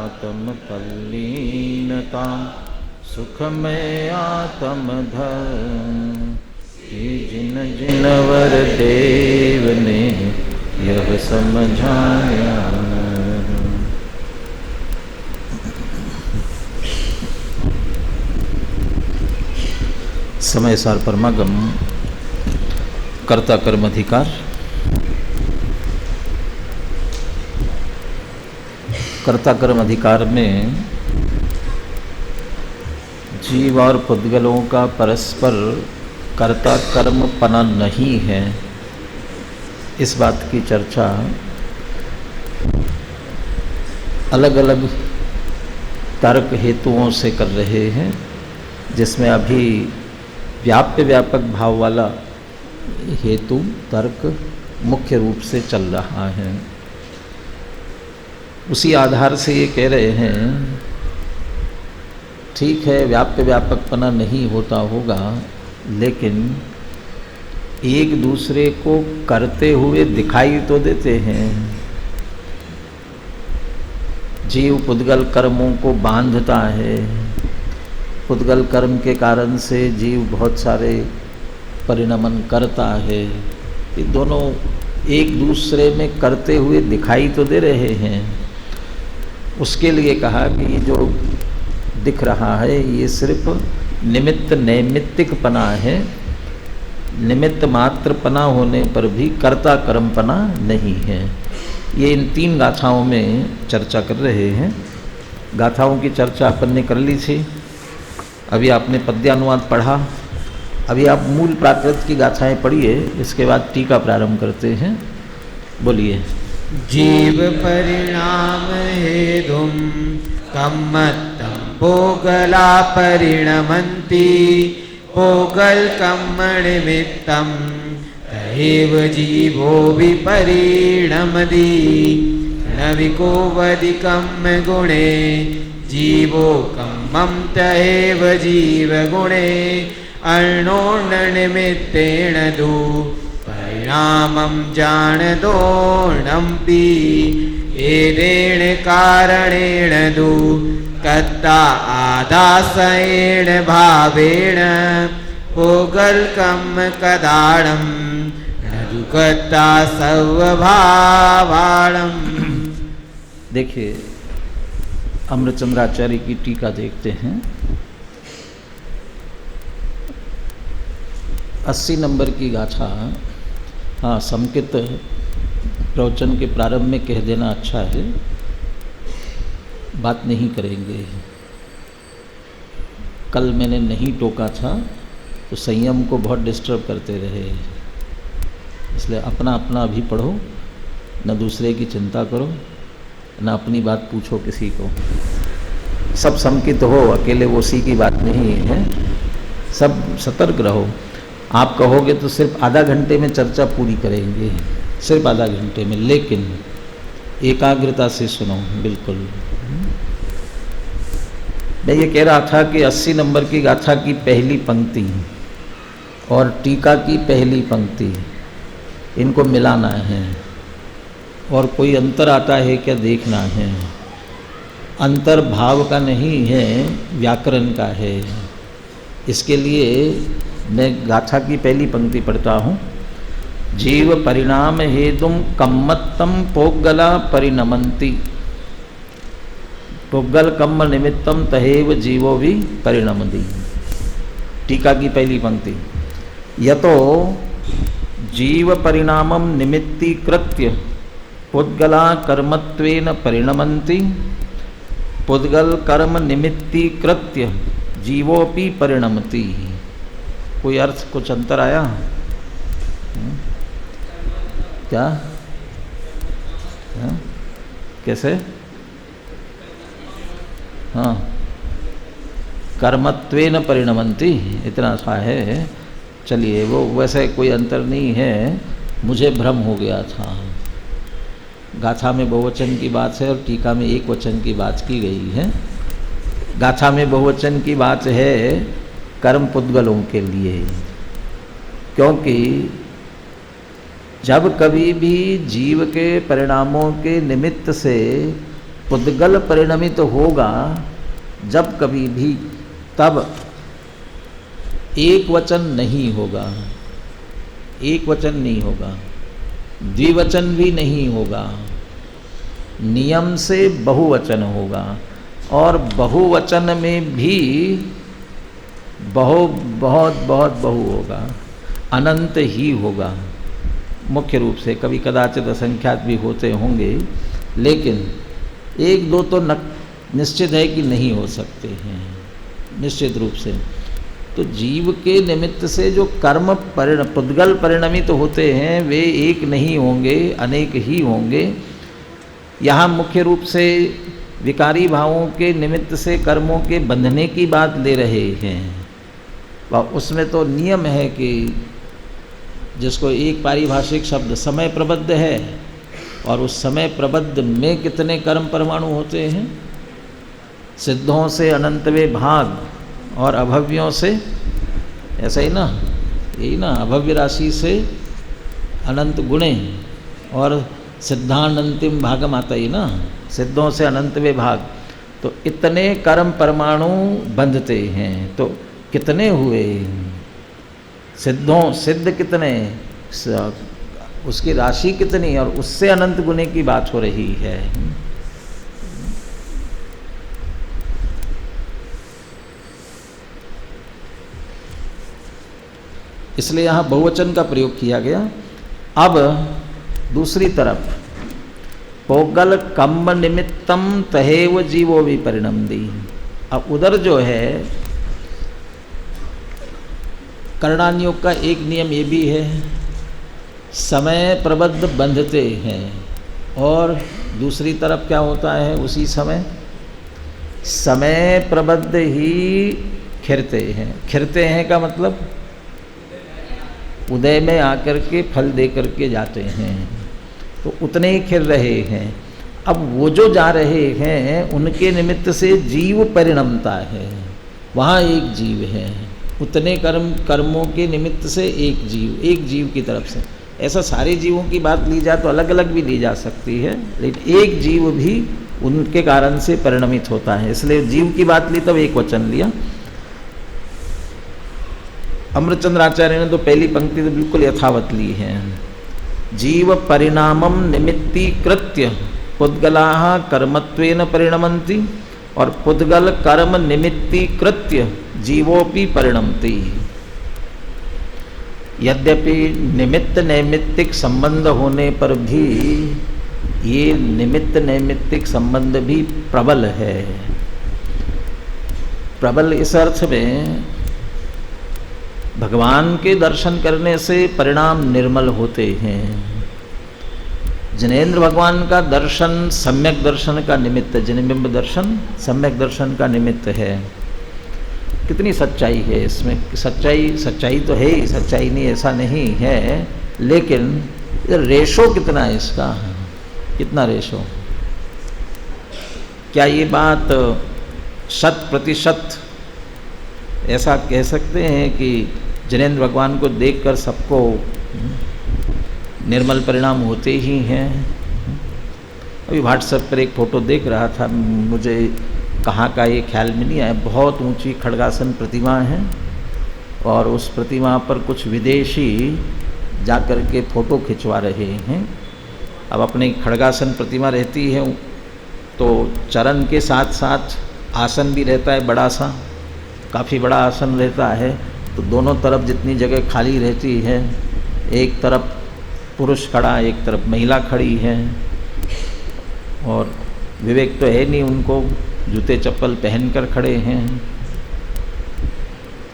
आत्मतल्लीनतां सुखमय आत्मधर्म। ये जिन जिनवर देव ने यह समझाया। समय सार परमागम कर्ता कर्म अधिकार। कर्ता कर्म अधिकार में जीव और पुद्गलों का परस्पर कर्ता कर्म पना नहीं है, इस बात की चर्चा अलग अलग तर्क हेतुओं से कर रहे हैं, जिसमें अभी व्याप्य व्यापक भाव वाला हेतु तर्क मुख्य रूप से चल रहा है। उसी आधार से ये कह रहे हैं, ठीक है व्याप्य व्यापकपना नहीं होता होगा, लेकिन एक दूसरे को करते हुए दिखाई तो देते हैं। जीव पुद्गल कर्मों को बांधता है, पुद्गल कर्म के कारण से जीव बहुत सारे परिणमन करता है। ये दोनों एक दूसरे में करते हुए दिखाई तो दे रहे हैं। उसके लिए कहा कि ये जो दिख रहा है ये सिर्फ निमित्त नैमित्तिकपना है, निमित्त मात्रपना होने पर भी कर्ता कर्मपना नहीं है। ये इन 3 गाथाओं में चर्चा कर रहे हैं। गाथाओं की चर्चा अपन ने कर ली थी, अभी आपने पद्यानुवाद पढ़ा, अभी आप मूल प्राकृत की गाथाएं पढ़िए, इसके बाद टीका प्रारंभ करते हैं। बोलिए। जीव परिणाम हेतुम कम्मत्तं पोगला परिणमन्ति पोगल कम्मनिमित्तं तहेव जीवो विपरिणमति नविको वदिकं गुणे जीवो कम्मं तहेव जीवगुणे अर्णोर्निमित्तेन दु परिणामं जानदोर्णम्पि एतेन कारणेन दु कर्ता आदासेन भावेन पोगल्कं कदाणं न दु कर्ता सर्वभावाणम्। देखिए अमृतचंद्राचार्य की टीका देखते हैं। 80 नंबर की गाथा, हाँ संकेत प्रवचन के प्रारंभ में कह देना अच्छा है, बात नहीं करेंगे। कल मैंने नहीं टोका था तो संयम को बहुत डिस्टर्ब करते रहे, इसलिए अपना अपना अभी पढ़ो, न दूसरे की चिंता करो, न अपनी बात पूछो किसी को। सब समकित हो, अकेले वो सी की बात नहीं है, सब सतर्क रहो। आप कहोगे तो सिर्फ आधा घंटे में चर्चा पूरी करेंगे, सिर्फ आधा घंटे में, लेकिन एकाग्रता से सुनो बिल्कुल। मैं ये कह रहा था कि 80 नंबर की गाथा की पहली पंक्ति और टीका की पहली पंक्ति, इनको मिलाना है और कोई अंतर आता है क्या देखना है। अंतर भाव का नहीं है, व्याकरण का है। इसके लिए मैं गाथा की पहली पंक्ति पढ़ता हूँ। जीव परिणाम हेतुम कम्मत्तम पोगला परिणमन्ति पोगल कम्म निमित्तम तहेव जीवो भी परिणमति। टीका की पहली पंक्ति, यतो जीव परिणामम निमित्तीकृत्य पुद्गला कर्मत्वेन परिणमन्ति पुद्गल कर्म निमित्तीकृत्य जीवोपि परिणमति। कोई अर्थ कुछ अंतर आया क्या? कैसे? हाँ, कर्मत्वेन परिणमन्ति, इतना सा है। चलिए वो वैसे कोई अंतर नहीं है, मुझे भ्रम हो गया था। गाथा में बहुवचन की बात है और टीका में एक वचन की बात की गई है। गाथा में बहुवचन की बात है कर्म पुद्गलों के लिए, क्योंकि जब कभी भी जीव के परिणामों के निमित्त से पुद्गल परिणमित होगा जब कभी भी, तब एक वचन नहीं होगा, एक वचन नहीं होगा, द्विवचन भी नहीं होगा, नियम से बहुवचन होगा, और बहुवचन में भी बहुत बहु होगा, अनंत ही होगा मुख्य रूप से। कभी कदाचित असंख्यात भी होते होंगे, लेकिन एक दो तो निश्चित है कि नहीं हो सकते हैं निश्चित रूप से। तो जीव के निमित्त से जो कर्म पुद्गल परिणमित होते हैं वे एक नहीं होंगे, अनेक ही होंगे। यहाँ मुख्य रूप से विकारी भावों के निमित्त से कर्मों के बंधने की बात ले रहे हैं। उसमें तो नियम है कि जिसको एक पारिभाषिक शब्द समय प्रबद्ध है, और उस समय प्रबद्ध में कितने कर्म परमाणु होते हैं? सिद्धों से अनंतवे भाग और अभव्यों से, ऐसा ही ना, यही ना, अभव्य राशि से अनंत गुणे और सिद्धांतिम भागम आता ही ना, सिद्धों से अनंतवे भाग। तो इतने कर्म परमाणु बंधते हैं, तो कितने हुए सिद्धों, सिद्ध कितने, उसकी राशि कितनी, और उससे अनंत गुणे की बात हो रही है। इसलिए यहाँ बहुवचन का प्रयोग किया गया। अब दूसरी तरफ, पोगल कम्म निमित्तम तहेव जीवो विपरिणमति। अब उधर जो है करणानियोग का एक नियम ये भी है, समय प्रबद्ध बंधते हैं, और दूसरी तरफ क्या होता है, उसी समय प्रबद्ध ही खिरते हैं। खिरते हैं का मतलब उदय में आकर के फल दे करके जाते हैं, तो उतने ही खिर रहे हैं। अब वो जो जा रहे हैं उनके निमित्त से जीव परिणमता है, वहाँ एक जीव है, उतने कर्मों के निमित्त से एक जीव की तरफ से। ऐसा सारे जीवों की बात ली जाए तो अलग अलग भी ली जा सकती है, लेकिन एक जीव भी उनके कारण से परिणमित होता है, इसलिए जीव की बात ली तब एक वचन लिया। अमृतचंद्र आचार्य ने तो पहली पंक्ति तो बिल्कुल यथावत ली है। जीव परिणामम निमित्तीकृत्य पुद्गलाः कर्मत्वेन परिणमन्ति, और पुद्गल कर्म निमित्तीकृत्य जीवोपि परिणमति। यद्यपि निमित्त नैमित्तिक संबंध होने पर भी ये निमित्त नैमित्तिक संबंध भी प्रबल है। प्रबल इस अर्थ में भगवान के दर्शन करने से परिणाम निर्मल होते हैं। जिनेन्द्र भगवान का दर्शन सम्यक दर्शन का निमित्त, जिनबिंब दर्शन सम्यक दर्शन का निमित्त है। कितनी सच्चाई है इसमें, सच्चाई तो है ही, सच्चाई नहीं ऐसा नहीं है, लेकिन रेशो कितना है इसका, कितना रेशो। क्या ये बात 100% ऐसा कह सकते हैं कि जिनेन्द्र भगवान को देखकर सबको निर्मल परिणाम होते ही हैं? अभी व्हाट्सएप पर एक फ़ोटो देख रहा था, मुझे कहाँ का ये ख्याल में नहीं आया। बहुत ऊंची खड़गासन प्रतिमा है, और उस प्रतिमा पर कुछ विदेशी जाकर के फ़ोटो खिंचवा रहे हैं। अब अपने खड़गासन प्रतिमा रहती है तो चरण के साथ साथ आसन भी रहता है, बड़ा सा, काफ़ी बड़ा आसन रहता है। तो दोनों तरफ जितनी जगह खाली रहती है, एक तरफ पुरुष खड़ा, एक तरफ महिला खड़ी है, और विवेक तो है नहीं उनको, जूते चप्पल पहनकर खड़े हैं।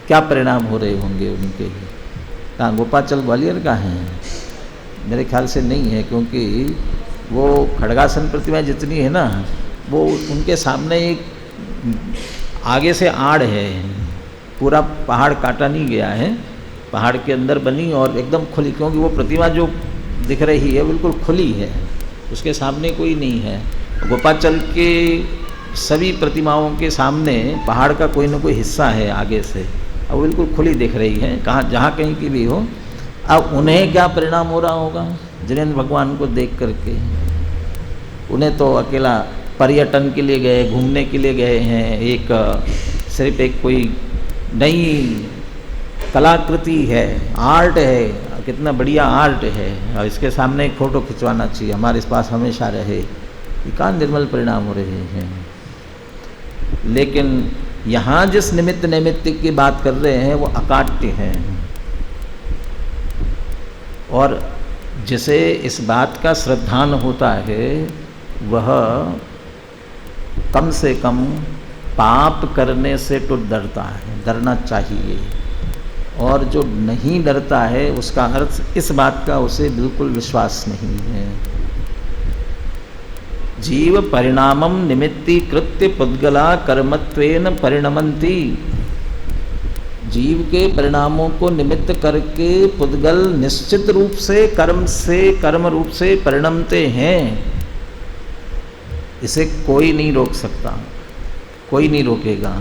क्या परिणाम हो रहे होंगे उनके? कहाँ गोपाचल ग्वालियर का है? मेरे ख्याल से नहीं है, क्योंकि वो खड़गासन प्रतिमा जितनी है ना, वो उनके सामने एक आगे से आड़ है, पूरा पहाड़ काटा नहीं गया है, पहाड़ के अंदर बनी और एकदम खुली, क्योंकि वो प्रतिमा जो दिख रही है बिल्कुल खुली है, उसके सामने कोई नहीं है। गोपाचल के सभी प्रतिमाओं के सामने पहाड़ का कोई ना कोई हिस्सा है आगे से, अब बिल्कुल खुली दिख रही है, कहाँ जहाँ कहीं की भी हो। अब उन्हें क्या परिणाम हो रहा होगा जिनेन्द्र भगवान को देख करके? उन्हें तो अकेला पर्यटन के लिए गए, घूमने के लिए गए हैं, सिर्फ एक कोई नई कलाकृति है, आर्ट है, कितना बढ़िया आर्ट है और इसके सामने एक फ़ोटो खिंचवाना चाहिए, हमारे पास हमेशा रहे, ये कहाँ निर्मल परिणाम हो रहे हैं। लेकिन यहाँ जिस निमित्त नैमित्तिक की बात कर रहे हैं वो अकाट्य हैं, और जिसे इस बात का श्रद्धान होता है वह कम से कम पाप करने से तो डरता है, डरना चाहिए। और जो नहीं डरता है उसका अर्थ इस बात का उसे बिल्कुल विश्वास नहीं है। जीव परिणामम निमित्तीकृत्य पुद्गला कर्मत्वेन परिणमन्ति। जीव के परिणामों को निमित्त करके पुद्गल निश्चित रूप से कर्म रूप से परिणमते हैं। इसे कोई नहीं रोक सकता, कोई नहीं रोकेगा।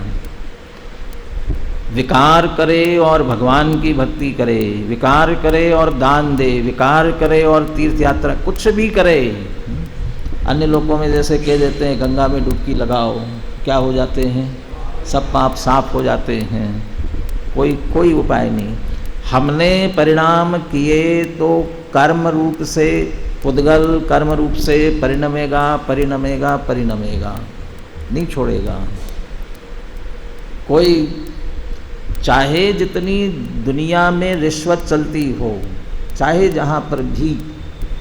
विकार करे और भगवान की भक्ति करे, विकार करे और दान दे, विकार करे और तीर्थ यात्रा, कुछ भी करे। अन्य लोगों में जैसे कह देते हैं गंगा में डुबकी लगाओ, क्या हो जाते हैं, सब पाप साफ हो जाते हैं। कोई उपाय नहीं। हमने परिणाम किए तो कर्म रूप से पुद्गल कर्म रूप से परिणमेगा, नहीं छोड़ेगा कोई। चाहे जितनी दुनिया में रिश्वत चलती हो, चाहे जहाँ पर भी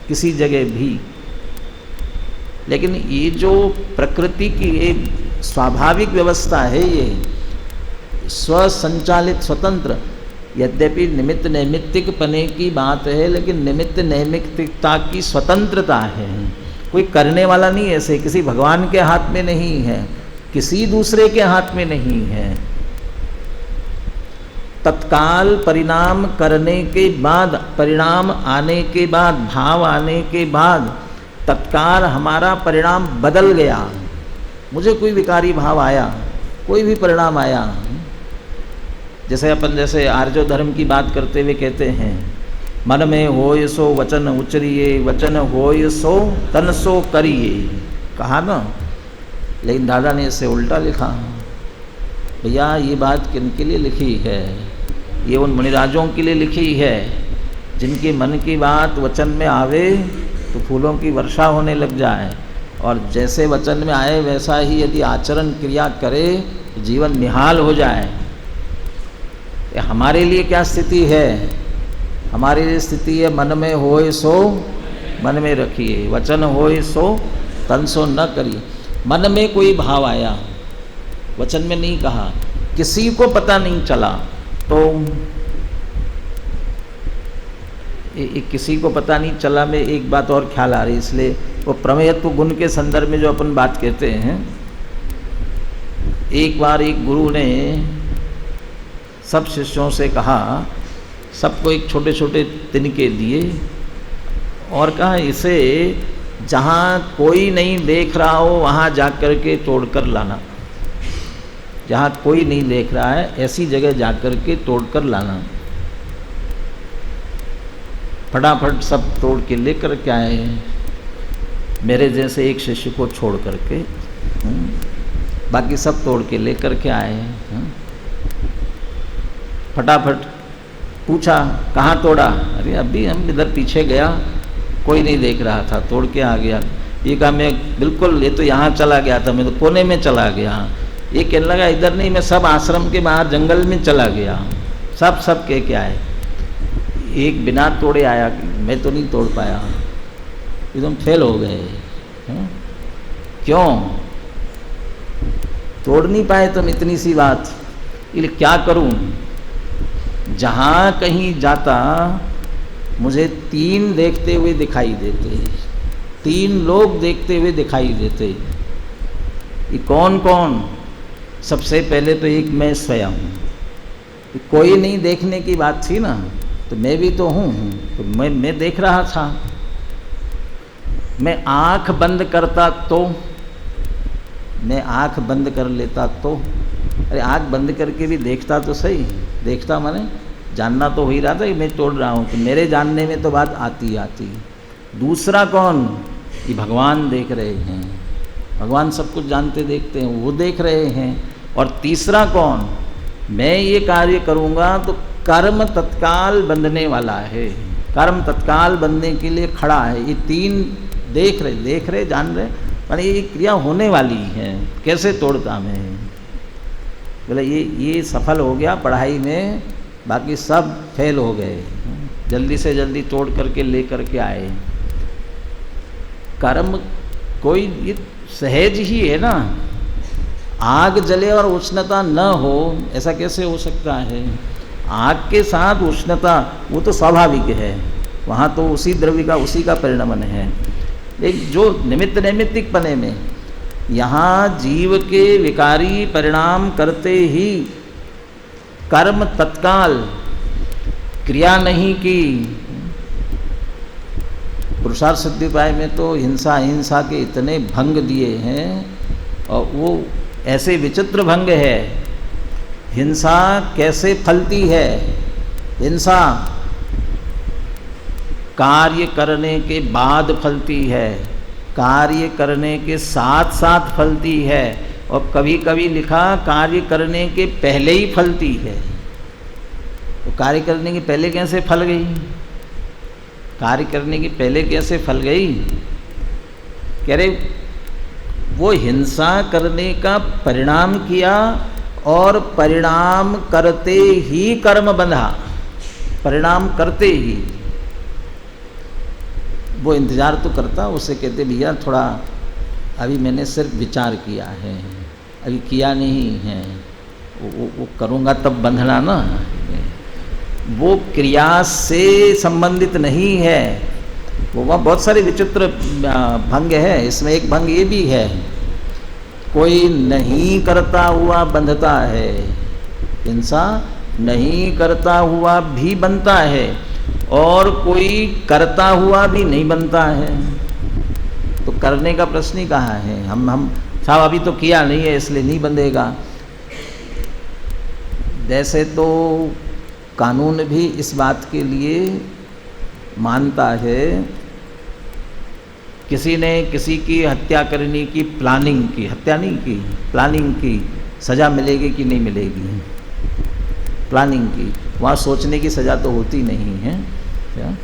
किसी जगह भी, लेकिन ये जो प्रकृति की एक स्वाभाविक व्यवस्था है, ये स्वसंचालित स्वतंत्र, यद्यपि निमित्त नैमित्तिक पने की बात है, लेकिन निमित्त नैमित्तिकता की स्वतंत्रता है। कोई करने वाला नहीं, ऐसे किसी भगवान के हाथ में नहीं है, किसी दूसरे के हाथ में नहीं है। तत्काल परिणाम करने के बाद, परिणाम आने के बाद, भाव आने के बाद तत्काल हमारा परिणाम बदल गया। मुझे कोई विकारी भाव आया, कोई भी परिणाम आया, जैसे आर्जो धर्म की बात करते हुए कहते हैं, मन में होय सो वचन उचरिए, वचन होय सो तन सो करिए, कहा ना। लेकिन दादा ने इससे उल्टा लिखा। भैया ये बात किनके लिए लिखी है? ये उन मुनिराजों के लिए लिखी है जिनके मन की बात वचन में आवे तो फूलों की वर्षा होने लग जाए, और जैसे वचन में आए वैसा ही यदि आचरण क्रिया करे तो जीवन निहाल हो जाए। हमारे लिए क्या स्थिति है? हमारी लिए स्थिति है मन में होए सो मन में रखिए, वचन होए सो तन सो न करिए। मन में कोई भाव आया, वचन में नहीं कहा, किसी को पता नहीं चला, तो किसी को पता नहीं चला में एक बात और ख्याल आ रही, इसलिए वो प्रमेयत्व गुण के संदर्भ में जो अपन बात कहते हैं, एक बार एक गुरु ने सब शिष्यों से कहा, सबको एक छोटे छोटे तिनके दिए और कहा इसे जहाँ कोई नहीं देख रहा हो वहाँ जा कर के तोड़ कर लाना। जहाँ कोई नहीं देख रहा है ऐसी जगह जा कर के तोड़ कर लाना। फटाफट सब तोड़ के लेकर के आए, मेरे जैसे एक शिष्य को छोड़ करके, बाकी सब तोड़ के लेकर के आए। फटाफट पूछा कहाँ तोड़ा? अरे अभी हम इधर पीछे गया, कोई नहीं देख रहा था, तोड़ के आ गया। ये कहा मैं बिल्कुल, ये तो यहाँ चला गया था, मैं तो कोने में चला गया। ये कहने लगा इधर नहीं, मैं सब आश्रम के बाहर जंगल में चला गया, सब कह के आए। एक बिना तोड़े आया, मैं तो नहीं तोड़ पाया, एकदम फेल हो गए। क्यों तोड़ नहीं पाए तुम? इतनी सी बात, ये क्या करूं? जहाँ कहीं जाता मुझे 3 देखते हुए दिखाई देते, 3 लोग देखते हुए दिखाई देते। ये कौन कौन? सबसे पहले तो एक मैं स्वयं। कोई नहीं देखने की बात थी ना, तो मैं भी तो हूँ, तो मैं देख रहा था। मैं आँख बंद करता तो, मैं आँख बंद कर लेता तो, अरे आँख बंद करके भी देखता तो सही, देखता माने जानना तो हो ही रहा था कि मैं तोड़ रहा हूँ, तो मेरे जानने में तो बात आती। दूसरा कौन? ये भगवान देख रहे हैं, भगवान सब कुछ जानते देखते हैं, वो देख रहे हैं। और तीसरा कौन, मैं ये कार्य करूँगा तो कर्म तत्काल बंधने वाला है, कर्म तत्काल बंधने के लिए खड़ा है। ये तीन देख रहे जान रहे, पर ये क्रिया होने वाली है, कैसे तोड़ता मैं। बोले ये सफल हो गया पढ़ाई में, बाकी सब फेल हो गए, जल्दी से जल्दी तोड़ करके ले करके आए। कर्म कोई ये सहज ही है ना, आग जले और उष्णता न हो, ऐसा कैसे हो सकता है। आग के साथ उष्णता वो तो स्वाभाविक है, वहाँ तो उसी द्रव्य का उसी का परिणमन है। लेकिन जो निमित्त नैमित्तिक पने में, यहाँ जीव के विकारी परिणाम करते ही कर्म तत्काल क्रिया नहीं की। पुरुषार्थ सिद्धि उपाय में तो हिंसा के इतने भंग दिए हैं, और वो ऐसे विचित्र भंग है। हिंसा कैसे फलती है, हिंसा कार्य करने के बाद फलती है, कार्य करने के साथ साथ फलती है, और कभी कभी लिखा कार्य करने के पहले ही फलती है। तो कार्य करने के पहले कैसे फल गई, कार्य करने के पहले कैसे फल गई। कह रहे वो हिंसा करने का परिणाम किया, और परिणाम करते ही कर्म बंधा, परिणाम करते ही। वो इंतज़ार तो करता, उसे कहते भैया थोड़ा अभी मैंने सिर्फ विचार किया है, अभी किया नहीं है, वो करूँगा तब बंधना ना। वो क्रिया से संबंधित नहीं है। वो वहाँ बहुत सारे विचित्र भंग है, इसमें एक भंग ये भी है, कोई नहीं करता हुआ बंधता है, हिंसा नहीं करता हुआ भी बनता है, और कोई करता हुआ भी नहीं बनता है। तो करने का प्रश्न ही कहाँ है। हम साहब अभी तो किया नहीं है इसलिए नहीं बंधेगा। जैसे तो कानून भी इस बात के लिए मानता है, किसी ने किसी की हत्या करने की प्लानिंग की, हत्या नहीं की, प्लानिंग की, सज़ा मिलेगी कि नहीं मिलेगी। प्लानिंग की, वहाँ सोचने की सज़ा तो होती नहीं है क्या।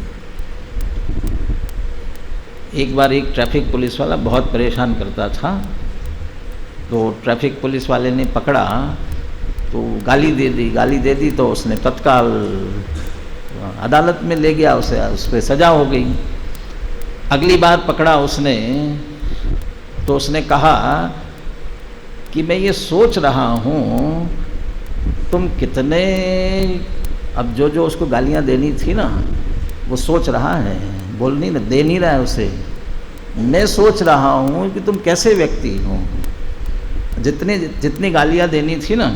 एक बार एक ट्रैफिक पुलिस वाला बहुत परेशान करता था, तो ट्रैफिक पुलिस वाले ने पकड़ा तो गाली दे दी तो उसने तत्काल अदालत में ले गया, उस पर सज़ा हो गई। अगली बार पकड़ा उसने तो उसने कहा कि मैं ये सोच रहा हूँ तुम कितने, अब जो उसको गालियाँ देनी थी ना वो सोच रहा है, बोल नहीं ना, दे नहीं रहा है उसे। मैं सोच रहा हूँ कि तुम कैसे व्यक्ति हो, जितनी गालियाँ देनी थी ना,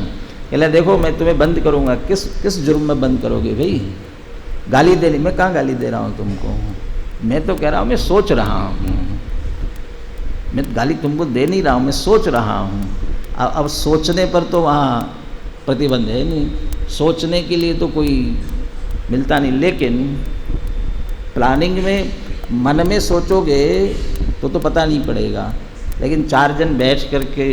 कहला देखो मैं तुम्हें बंद करूँगा। किस जुर्म में बंद करोगे भाई, गाली देनी। मैं कहाँ गाली दे रहा हूँ तुमको, मैं तो कह रहा हूँ मैं सोच रहा हूँ, मैं गाली तुमको दे नहीं रहा हूँ, मैं सोच रहा हूँ। अब सोचने पर तो वहाँ प्रतिबंध है नहीं, सोचने के लिए तो कोई मिलता नहीं। लेकिन प्लानिंग में मन में सोचोगे तो पता नहीं पड़ेगा। लेकिन 4 जन बैठ करके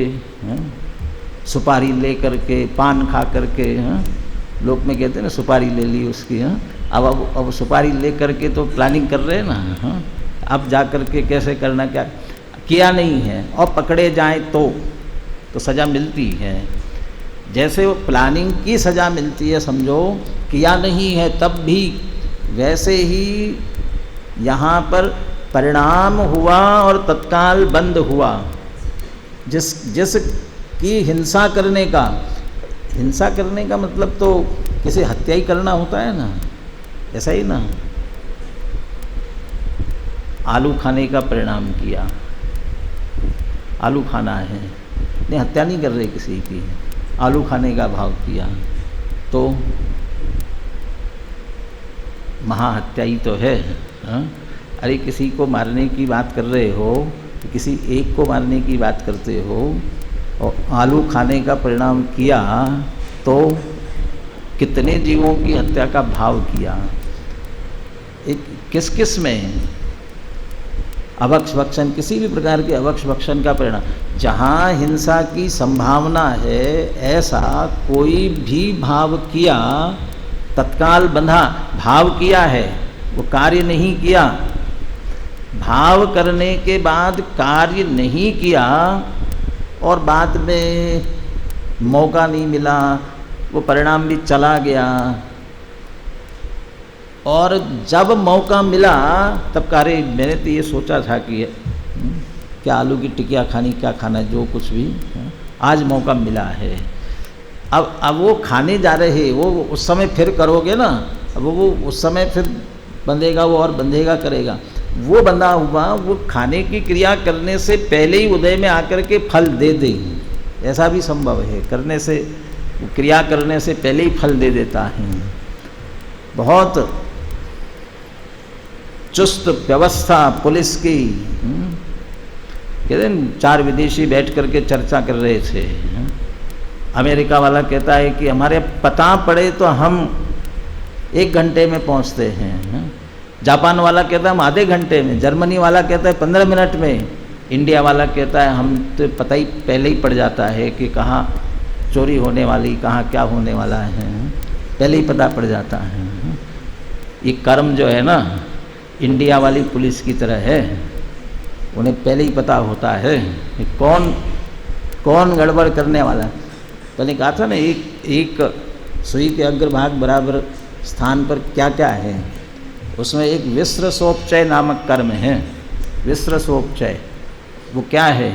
सुपारी ले करके, पान खा करके, लोग में कहते हैं ना सुपारी ले ली उसकी, अब सुपारी ले करके तो प्लानिंग कर रहे हैं ना। अब जा करके कैसे करना, क्या किया नहीं है, और पकड़े जाएं तो सज़ा मिलती है। जैसे वो प्लानिंग की सज़ा मिलती है समझो, किया नहीं है तब भी, वैसे ही यहाँ पर परिणाम हुआ और तत्काल बंद हुआ। जिस की हिंसा करने का मतलब तो किसी हत्या ही करना होता है ना, ऐसा ही ना। आलू खाने का परिणाम किया, आलू खाना है, नहीं हत्या नहीं कर रहे किसी की, आलू खाने का भाव किया तो महाहत्या ही तो है। अरे किसी को मारने की बात कर रहे हो, किसी एक को मारने की बात करते हो, और आलू खाने का परिणाम किया तो कितने जीवों की हत्या का भाव किया। एक किस में अभक्ष भक्षण, किसी भी प्रकार के अभक्ष भक्षण का परिणाम, जहाँ हिंसा की संभावना है ऐसा कोई भी भाव किया तत्काल बंधा। भाव किया है, वो कार्य नहीं किया, भाव करने के बाद कार्य नहीं किया और बाद में मौका नहीं मिला, वो परिणाम भी चला गया, और जब मौका मिला तब कह रहे मैंने तो ये सोचा था कि क्या आलू की टिकिया खानी, क्या खाना है, जो कुछ भी, आज मौका मिला है। अब वो खाने जा रहे, वो उस समय फिर करोगे ना, अब वो उस समय फिर बंधेगा, वो और बंधेगा करेगा, वो बंधा हुआ वो खाने की क्रिया करने से पहले ही उदय में आकर के फल दे दे, ऐसा भी संभव है। करने से, क्रिया करने से पहले ही फल दे देता है। बहुत चुस्त व्यवस्था पुलिस की। कहते हैं 4 विदेशी बैठ करके चर्चा कर रहे थे। अमेरिका वाला कहता है कि हमारे पता पड़े तो हम 1 घंटे में पहुंचते हैं। जापान वाला कहता है हम आधे घंटे में, जर्मनी वाला कहता है 15 मिनट में, इंडिया वाला कहता है हम तो पता ही पहले ही पड़ जाता है कि कहाँ चोरी होने वाली, कहाँ क्या होने वाला है, पहले ही पता पड़ जाता है। ये कर्म जो है ना, इंडिया वाली पुलिस की तरह है, उन्हें पहले ही पता होता है कि कौन गड़बड़ करने वाला है। पहले कहा था ना, एक सुई के अग्रभाग बराबर स्थान पर क्या क्या है, उसमें एक विस्रसोपचय नामक कर्म है। विस्रसोपचय वो क्या है?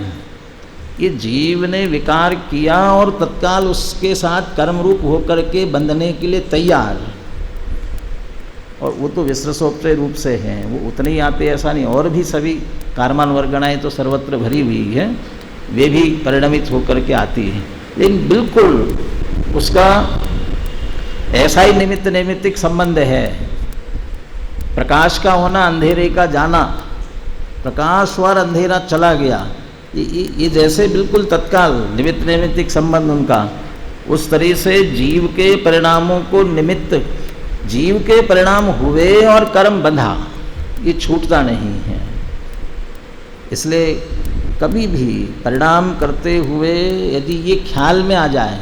ये जीव ने विकार किया और तत्काल उसके साथ कर्म रूप होकर के बंधने के लिए तैयार, और वो तो विस्रसोपचय रूप से हैं, वो उतने ही आते ऐसा नहीं, और भी सभी कारमान वर्गणाएँ तो सर्वत्र भरी हुई है, वे भी परिणमित होकर के आती है। लेकिन बिल्कुल उसका ऐसा ही निमित्त नैमित्तिक संबंध है। प्रकाश का होना, अंधेरे का जाना, प्रकाश और अंधेरा चला गया, ये जैसे बिल्कुल तत्काल निमित्त नैमित्तिक संबंध उनका, उस तरह से जीव के परिणामों को निमित्त, जीव के परिणाम हुए और कर्म बंधा, ये छूटता नहीं है। इसलिए कभी भी परिणाम करते हुए यदि ये ख्याल में आ जाए,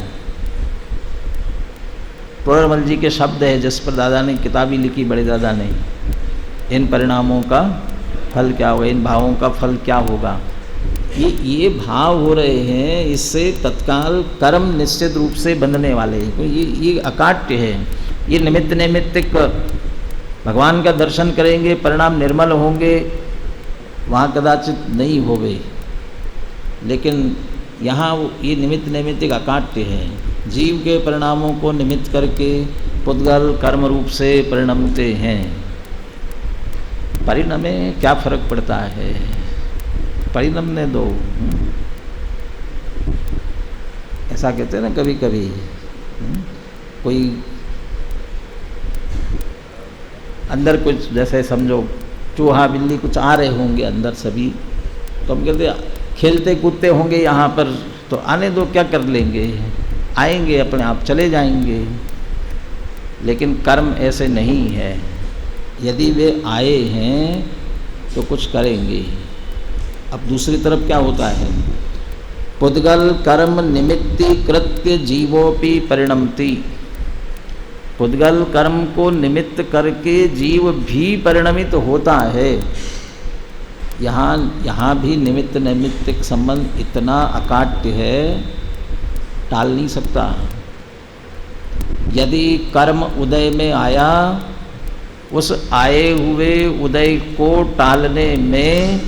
पुरमल जी के शब्द है जिस पर दादा ने किताबी लिखी, बड़े दादा ने, इन परिणामों का फल क्या होगा, इन भावों का फल क्या होगा, ये भाव हो रहे हैं, इससे तत्काल कर्म निश्चित रूप से बंधने वाले हैं। तो ये अकाट्य है, ये निमित्त नैमित्तिक। भगवान का दर्शन करेंगे, परिणाम निर्मल होंगे, वहाँ कदाचित नहीं होवे, लेकिन यहाँ ये निमित्त नैमित्तिक अकाट्य है। जीव के परिणामों को निमित्त करके पुद्गल कर्म रूप से परिणमते हैं। परिणमे क्या फर्क पड़ता है, परिणमने दो, ऐसा कहते हैं ना कभी कभी। कोई अंदर कुछ, जैसे समझो चूहा बिल्ली कुछ आ रहे होंगे अंदर सभी, तो हम कहते खेलते कूदते होंगे यहाँ पर, तो आने दो, क्या कर लेंगे, आएंगे अपने आप चले जाएंगे। लेकिन कर्म ऐसे नहीं है, यदि वे आए हैं तो कुछ करेंगे। अब दूसरी तरफ क्या होता है, पुद्गल कर्म निमित्ति कृत्य जीवोपि परिणमति। पुद्गल कर्म को निमित्त करके जीव भी परिणमित होता है। यहाँ भी निमित्त नैमित्तिक संबंध इतना अकाट्य है, टाल नहीं सकता। यदि कर्म उदय में आया, उस आए हुए उदय को टालने में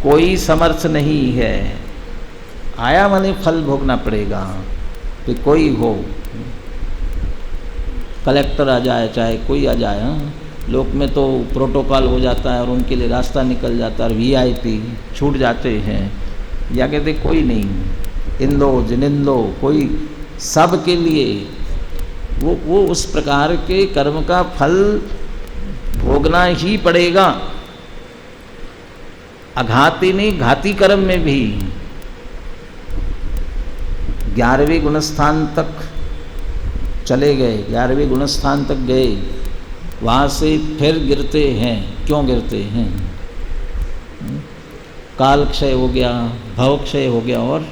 कोई समर्थ नहीं है। आया माने फल भोगना पड़ेगा, कि कोई हो, कलेक्टर आ जाए चाहे कोई आ जाए, लोक में तो प्रोटोकॉल हो जाता है और उनके लिए रास्ता निकल जाता है, और वीआईपी छूट जाते हैं, या कहते कोई नहीं, इंदो जिनिंदो, कोई सब के लिए वो उस प्रकार के कर्म का फल भोगना ही पड़ेगा। अघाती नहीं, घाती कर्म में भी 11वें गुणस्थान तक चले गए, 11वें गुणस्थान तक गए, वहाँ से फिर गिरते हैं। क्यों गिरते हैं? काल क्षय हो गया, भव क्षय हो गया, और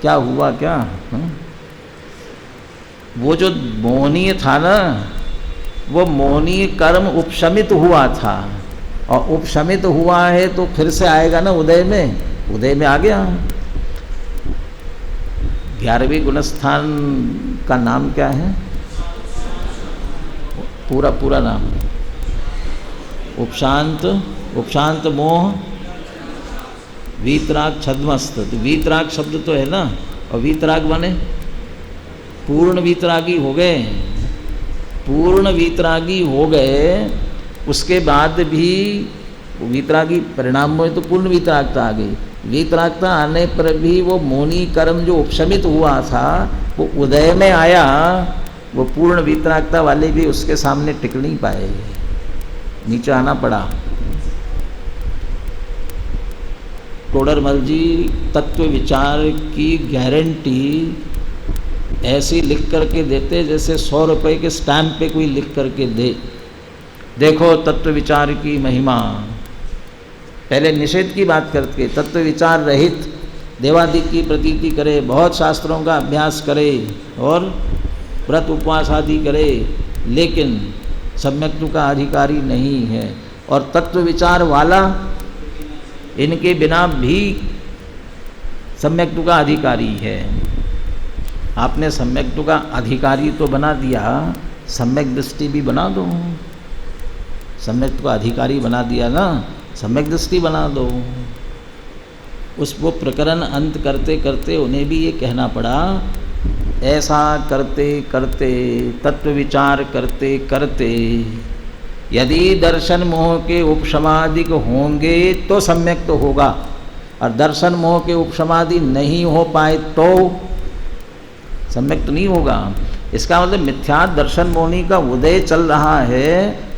क्या हुआ क्या? वो जो मोहनीय था ना, वो मोहनीय कर्म उपशमित हुआ था, और उपशमित हुआ है तो फिर से आएगा ना उदय में, उदय में आ गया। 11वें गुणस्थान का नाम क्या है? पूरा नाम उपशांत, उपशांत मोह वीतराग छद्मस्त। तो वीतराग शब्द तो है ना, और वीतराग माने पूर्ण वीतरागी हो गए, पूर्ण वीतरागी हो गए। उसके बाद भी वीतरागी परिणाम में तो पूर्ण वीतरागता आ गई। वीतरागता आने पर भी वो मोहनी कर्म जो उपशमित हुआ था वो उदय में आया, वो पूर्ण वीतरागता वाले भी उसके सामने टिक नहीं पाए, नीचे आना पड़ा। टोडरमल जी तत्व विचार की गारंटी ऐसी लिख करके देते जैसे 100 रुपये के स्टैम्प पे कोई लिख करके दे, देखो तत्व विचार की महिमा। पहले निषेध की बात करके तत्व विचार रहित देवादिक की प्रतीति करे, बहुत शास्त्रों का अभ्यास करे और व्रत उपवास आदि करे, लेकिन सम्यक्तु का अधिकारी नहीं है। और तत्व विचार वाला इनके बिना भी सम्यक्तु का अधिकारी है। आपने सम्यक्तु का अधिकारी तो बना दिया, सम्यक दृष्टि भी बना दो। सम्यक्तु का अधिकारी बना दिया ना, सम्यक दृष्टि बना दो। उस वो प्रकरण अंत करते करते उन्हें भी ये कहना पड़ा, ऐसा करते करते तत्व विचार करते करते यदि दर्शन मोह के उपशमादि होंगे तो सम्यक तो होगा, और दर्शन मोह के उपशमादि नहीं हो पाए तो सम्यक तो नहीं होगा। इसका मतलब मिथ्या दर्शन मोहनी का उदय चल रहा है,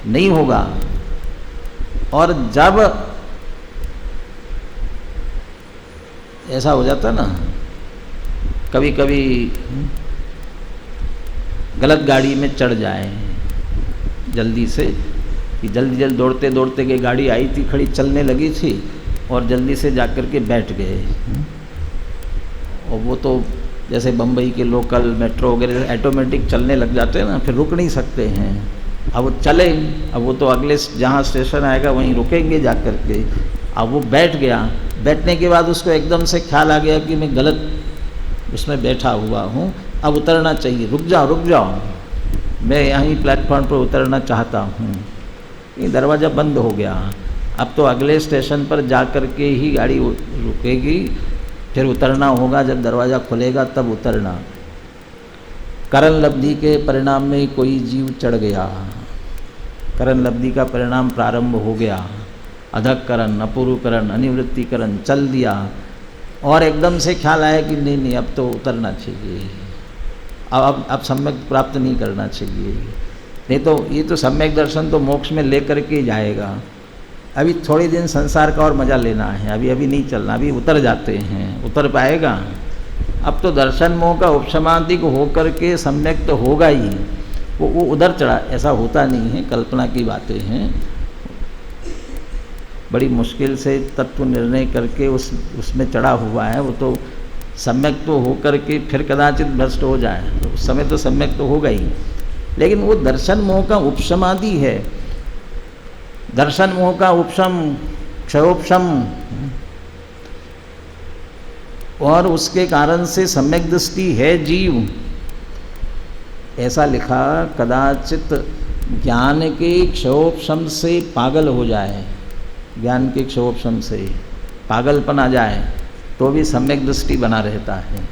नहीं होगा। और जब ऐसा हो जाता ना, कभी कभी गलत गाड़ी में चढ़ जाए जल्दी से, कि जल्दी दौड़ते दौड़ते के गाड़ी आई थी, खड़ी चलने लगी थी, और जल्दी से जाकर के बैठ गए। और वो तो जैसे बम्बई के लोकल मेट्रो वगैरह ऑटोमेटिक चलने लग जाते हैं ना, फिर रुक नहीं सकते हैं। अब वो चले, अब वो तो अगले जहाँ स्टेशन आएगा वहीं रुकेंगे जा कर के। अब वो बैठ गया, बैठने के बाद उसको एकदम से ख्याल आ गया कि मैं गलत उसमें बैठा हुआ हूँ, अब उतरना चाहिए, रुक जाओ, मैं यहीं प्लेटफॉर्म पर उतरना चाहता हूँ। ये दरवाज़ा बंद हो गया, अब तो अगले स्टेशन पर जा कर के ही गाड़ी रुकेगी, फिर उतरना होगा, जब दरवाज़ा खुलेगा तब उतरना। करण लब्धि के परिणाम में कोई जीव चढ़ गया, करण लब्धि का परिणाम प्रारंभ हो गया, अधक करण, अपूर्व करण, अनिवृत्ति करण चल दिया, और एकदम से ख्याल आया कि नहीं अब तो उतरना चाहिए, अब सम्यक प्राप्त नहीं करना चाहिए, नहीं तो ये तो सम्यक दर्शन तो मोक्ष में लेकर के जाएगा। अभी थोड़े दिन संसार का और मज़ा लेना है, अभी नहीं चलना, अभी उतर जाते हैं, उतर पाएगा। अब तो दर्शन मोह का उपशमादिक होकर के सम्यक तो होगा ही, वो उधर चढ़ा, ऐसा होता नहीं है, कल्पना की बातें हैं। बड़ी मुश्किल से तत्व निर्णय करके उसमें चढ़ा हुआ है, वो तो सम्यक तो होकर के फिर कदाचित भ्रष्ट हो जाए, तो उस समय तो सम्यक तो होगा ही, लेकिन वो दर्शन मोह का उपशमादि है। दर्शन मोह का उपशम, क्षयोपशम, और उसके कारण से सम्यक दृष्टि है जीव। ऐसा लिखा, कदाचित ज्ञान के क्षयोपशम से पागल हो जाए, ज्ञान के क्षयोपशम से पागलपन आ जाए तो भी सम्यक दृष्टि बना रहता है।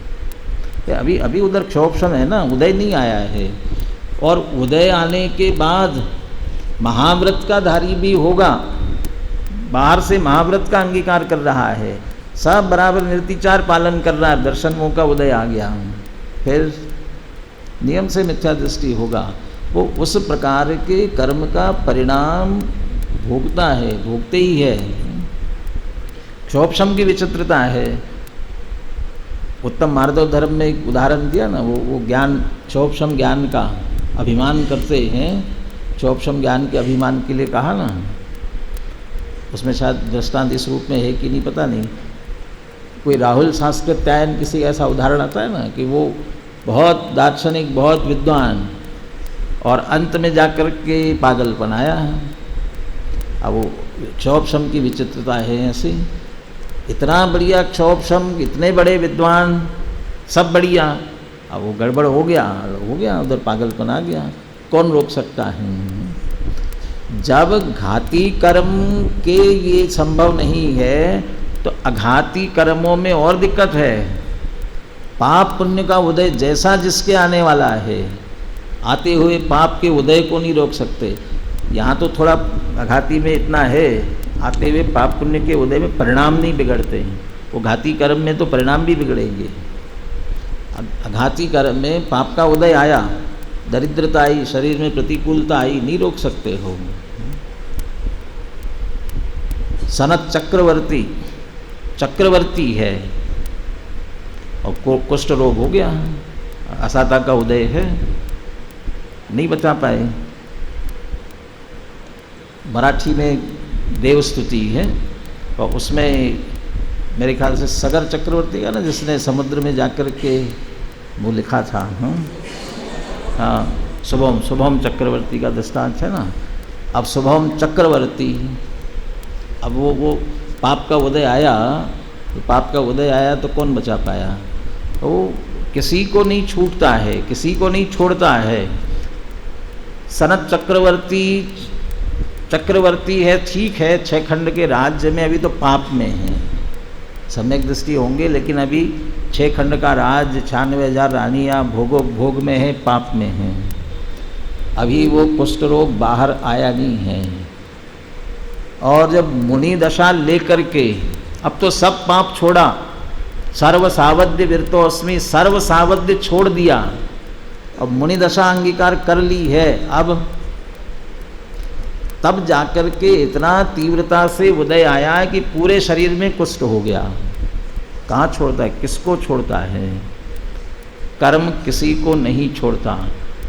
अभी उधर क्षयोपशम है ना, उदय नहीं आया है, और उदय आने के बाद महाव्रत का धारी भी होगा, बाहर से महाव्रत का अंगीकार कर रहा है, सब बराबर निर्तिचार पालन कर रहा है, दर्शन मोह का उदय आ गया, फिर नियम से मिथ्या दृष्टि होगा। वो उस प्रकार के कर्म का परिणाम भोगता है, भोगते ही है। क्षोभशम की विचित्रता है। उत्तम मार्दव धर्म में एक उदाहरण दिया ना, वो ज्ञान, क्षोभशम ज्ञान का अभिमान करते हैं, क्षोभशम ज्ञान के अभिमान के लिए कहा ना, उसमें शायद दृष्टांत इस रूप में है कि नहीं पता नहीं। कोई राहुल सांस्कृत्यायन किसी ऐसा उदाहरण आता है ना कि वो बहुत दार्शनिक, बहुत विद्वान, और अंत में जाकर के पागलपन आया। अब वो क्षोभशम की विचित्रता है ऐसी, इतना बढ़िया क्षोभशम, इतने बड़े विद्वान, सब बढ़िया, अब वो गड़बड़ हो गया, उधर पागलपन आ गया। कौन रोक सकता है? जब घाती कर्म के ये संभव नहीं है तो अघाती कर्मों में और दिक्कत है। पाप पुण्य का उदय जैसा जिसके आने वाला है, आते हुए पाप के उदय को नहीं रोक सकते। यहाँ तो थोड़ा अघाती में इतना है, आते हुए पाप पुण्य के उदय में परिणाम नहीं बिगड़ते हैं। वो घाती कर्म में तो परिणाम भी बिगड़ेंगे। अघाती कर्म में पाप का उदय आया, दरिद्रता आई, शरीर में प्रतिकूलता आई, नहीं रोक सकते हो। सनत चक्रवर्ती है और कुष्ठ रोग हो गया, असाता का उदय है, नहीं बचा पाए। मराठी में देवस्तुति है और उसमें मेरे ख्याल से सगर चक्रवर्ती का ना, जिसने समुद्र में जाकर के वो लिखा था। हाँ, शुभम चक्रवर्ती का दृष्टांत है ना। अब शुभम चक्रवर्ती, अब वो पाप का उदय आया, तो पाप का उदय आया तो कौन बचा पाया? तो किसी को नहीं छूटता है, किसी को नहीं छोड़ता है। सनत चक्रवर्ती है, ठीक है, 6 खंड के राज्य में अभी तो पाप में है, सम्यक दृष्टि होंगे, लेकिन अभी 6 खंड का राज्य, 96,000 रानियाँ भोग में है, पाप में है। अभी वो कुष्ठ रोग बाहर आया नहीं है। और जब मुनि दशा लेकर के, अब तो सब पाप छोड़ा, सर्व सावध्य विरतो अस्मि, सर्व सावध्य छोड़ दिया, अब मुनि दशा अंगीकार कर ली है, अब तब जाकर के इतना तीव्रता से उदय आया है कि पूरे शरीर में कुष्ठ हो गया। कहाँ छोड़ता है? किसको छोड़ता है? कर्म किसी को नहीं छोड़ता।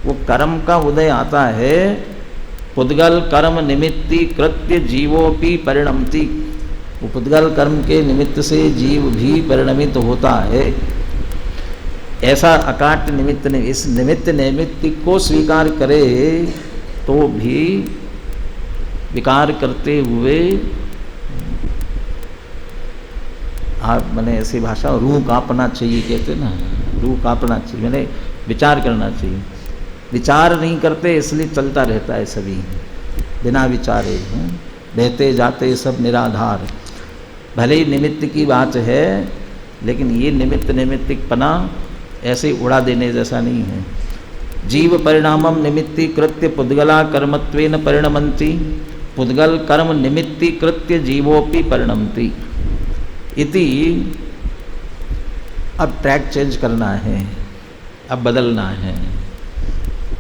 वो कर्म का उदय आता है, पुद्गल कर्म निमित्ति कृत्य जीवोपि परिणमति। वो पुद्गल कर्म के निमित्त से जीव भी परिणमित होता है। ऐसा अकाट्य निमित्त ने, इस निमित्त नैमित्तिक को स्वीकार करे तो भी विकार करते हुए, मैंने ऐसी भाषा, रूह कांपना चाहिए कहते ना, रूह कांपना चाहिए, मैंने विचार करना चाहिए। विचार नहीं करते इसलिए चलता रहता है सभी बिना विचारे, रहते जाते सब निराधार। भले ही निमित्त की बात है, लेकिन ये निमित्तिकपना ऐसे उड़ा देने जैसा नहीं है। जीव परिणामम निमित्ती कृत्य पुद्गला कर्मत्वेन परिणमन्ति, पुद्गल कर्म निमित्ती कृत्य जीवोपि परिणमति इति। अब ट्रैक चेंज करना है, अब बदलना है।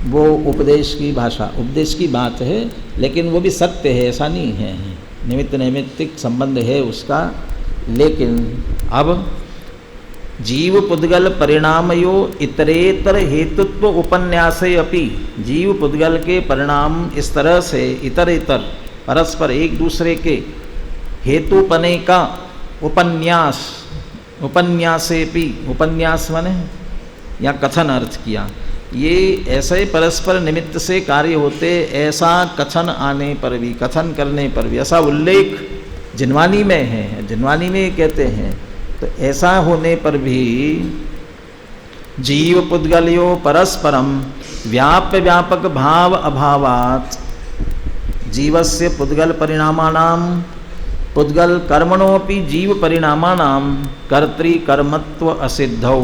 वो उपदेश की भाषा, उपदेश की बात है, लेकिन वो भी सत्य है, ऐसा नहीं है। निमित्त नैमित्तिक संबंध है उसका, लेकिन अब जीव पुद्गल परिणामयो इतरेतर हेतुत्व उपन्यासे अपि, जीव पुद्गल के परिणाम इस तरह से इतर परस्पर एक दूसरे के हेतुपने का उपन्यासे भी, उपन्यास माने या कथन अर्थ किया, ये ऐसे परस्पर निमित्त से कार्य होते, ऐसा कथन आने पर भी, कथन करने पर भी, ऐसा उल्लेख जिनवानी में है, जिनवानी में कहते हैं, तो ऐसा होने पर भी जीव पुद्गलयो परस्परम व्याप्य व्यापक भाव अभावात् जीवस्य पुद्गल परिणामानां पुद्गल कर्मणोपि जीव परिणामानां कर्तृकर्मत्व असिद्धौ।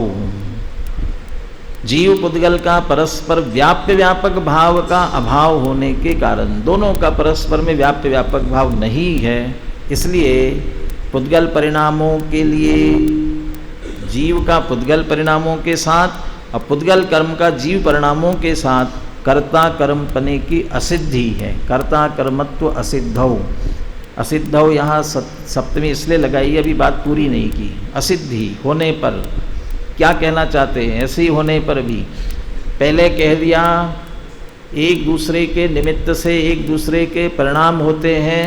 जीव पुद्गल का परस्पर व्याप्य व्यापक भाव का अभाव होने के कारण, दोनों का परस्पर में व्याप्य व्यापक भाव नहीं है, इसलिए पुद्गल परिणामों के लिए जीव का पुद्गल परिणामों के साथ और पुद्गल कर्म का जीव परिणामों के साथ कर्ता कर्मपने की असिद्धि है। कर्ता कर्मत्व असिद्धौ, असिद्धौ यहाँ सप्तमी इसलिए लगाई, अभी बात पूरी नहीं की। असिद्धि होने पर क्या कहना चाहते हैं? ऐसे ही होने पर भी पहले कह दिया एक दूसरे के निमित्त से एक दूसरे के परिणाम होते हैं,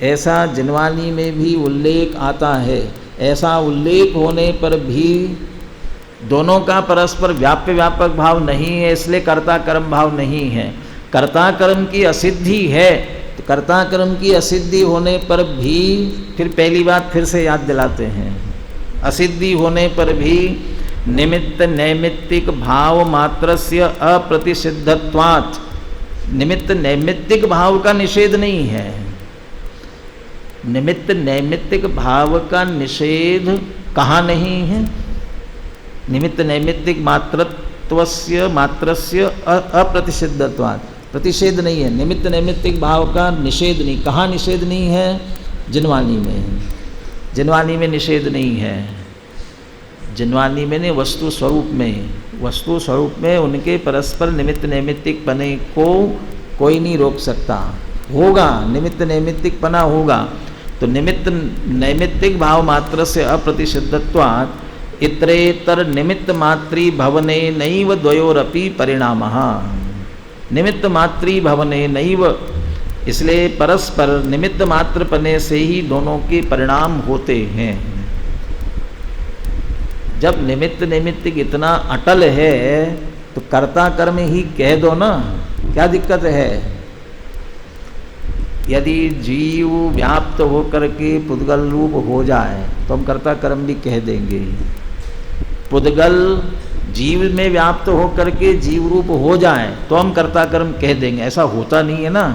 ऐसा जिनवानी में भी उल्लेख आता है। ऐसा उल्लेख होने पर भी दोनों का परस्पर व्याप्य व्यापक भाव नहीं है, इसलिए कर्ता कर्म भाव नहीं है। कर्ता कर्म की असिद्धि है, तो कर्ता कर्म की असिद्धि होने पर भी फिर पहली बात फिर से याद दिलाते हैं, असिद्धि होने पर भी निमित्त नैमित्तिक भाव मात्रस्य अप्रतिसिद्धत्वात्, निमित्त नैमित्तिक भाव का निषेध नहीं है। निमित्त नैमित्तिक भाव का निषेध कहाँ नहीं है? निमित्त नैमित्तिक मात्रत्वस्य मात्रस्य अप्रतिसिद्धत्वात्, प्रतिषेध नहीं है। निमित्त नैमित्तिक भाव का निषेध नहीं, कहाँ निषेध नहीं है? जिनवानी में। जिनवानी में निषेध नहीं है। जिनवानी में नहीं, वस्तु स्वरूप में, वस्तु स्वरूप में उनके परस्पर निमित्त नैमित्तिक पने को कोई नहीं रोक सकता। होगा, निमित्त नैमित्तिक पना होगा, तो निमित्त नैमित्तिक भाव मात्र से अप्रतिसिद्धत्वात् इतरेतर निमित्त मात्री भवने नैव द्वयोरपि परिणामः। निमित्त मात्री भवने नैव, इसलिए परस्पर निमित्त मात्र पने से ही दोनों के परिणाम होते हैं। जब निमित्त नैमित्तिक इतना अटल है तो कर्ता कर्म ही कह दो ना, क्या दिक्कत है? यदि जीव व्याप्त होकर के पुद्गल रूप हो जाए तो हम कर्ता कर्म भी कह देंगे। पुद्गल जीव में व्याप्त होकर के जीव रूप हो जाए तो हम कर्ता कर्म कह देंगे। ऐसा होता नहीं है ना,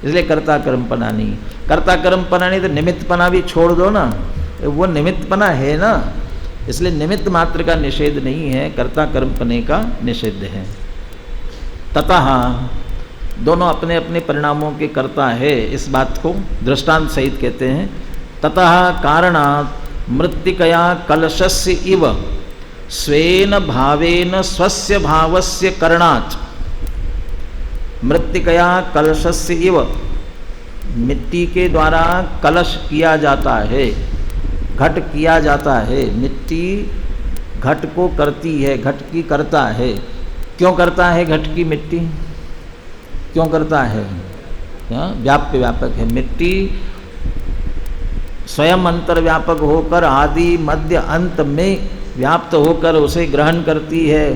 इसलिए कर्ता कर्म पना नहीं। कर्ता कर्म पना नहीं तो निमित्त पना भी छोड़ दो ना, वो निमित्त पना है ना, इसलिए निमित्त मात्र का निषेध नहीं है, कर्ता कर्म पने का निषेध है। ततः दोनों अपने अपने परिणामों के कर्ता है, इस बात को दृष्टांत सहित कहते हैं। ततः कारणात् मृत्तिकया कलशस्य इव स्वेन भावेन स्वस्य भावस्य करणात्। मृत्तिकया कलशस्य इव, मिट्टी के द्वारा कलश किया जाता है, घट किया जाता है। मिट्टी घट को करती है, घट की करता है। क्यों करता है घट की मिट्टी? क्यों करता है? व्याप्य व्यापक है। मिट्टी स्वयं अंतर्व्यापक होकर आदि मध्य अंत में व्याप्त होकर उसे ग्रहण करती है,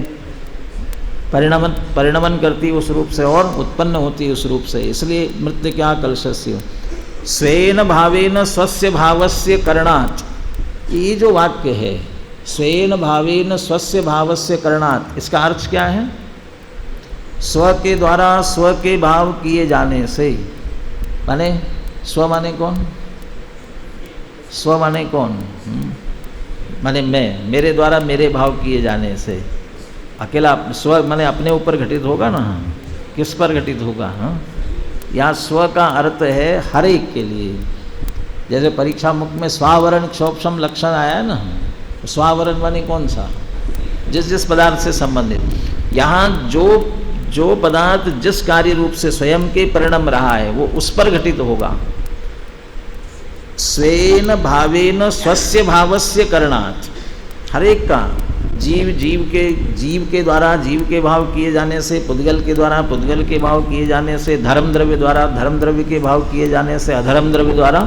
परिणमन करती उस रूप से और उत्पन्न होती उस रूप से। इसलिए मृत्तिका कलशस्य स्वेन भावेन स्वस्य भावस्य करणात्, ये जो वाक्य है स्वेन भावेन स्वस्य भावस्य करणात्, इसका अर्थ क्या है? स्व के द्वारा स्व के भाव किए जाने से। माने स्व माने कौन? स्व माने कौन? माने मैं, मेरे द्वारा मेरे भाव किए जाने से। अकेला स्व माने अपने ऊपर घटित होगा ना, किस पर घटित होगा? हाँ, यहाँ स्व का अर्थ है हर एक के लिए। जैसे परीक्षा मुख में स्वावरण क्षोभम लक्षण आया है ना, स्वावरण माने कौन सा? जिस जिस पदार्थ से संबंधित। यहाँ जो पदार्थ जिस कार्य रूप से स्वयं के परिणाम रहा है वो उस पर घटित होगा। स्वेन भावेन स्वस्य भावस्य करणात्, हर एक का जीव के द्वारा जीव के भाव किए जाने से, पुद्गल के द्वारा पुद्गल के भाव किए जाने से, धर्म द्रव्य द्वारा धर्म द्रव्य के भाव किए जाने से, अधर्म द्रव्य द्वारा,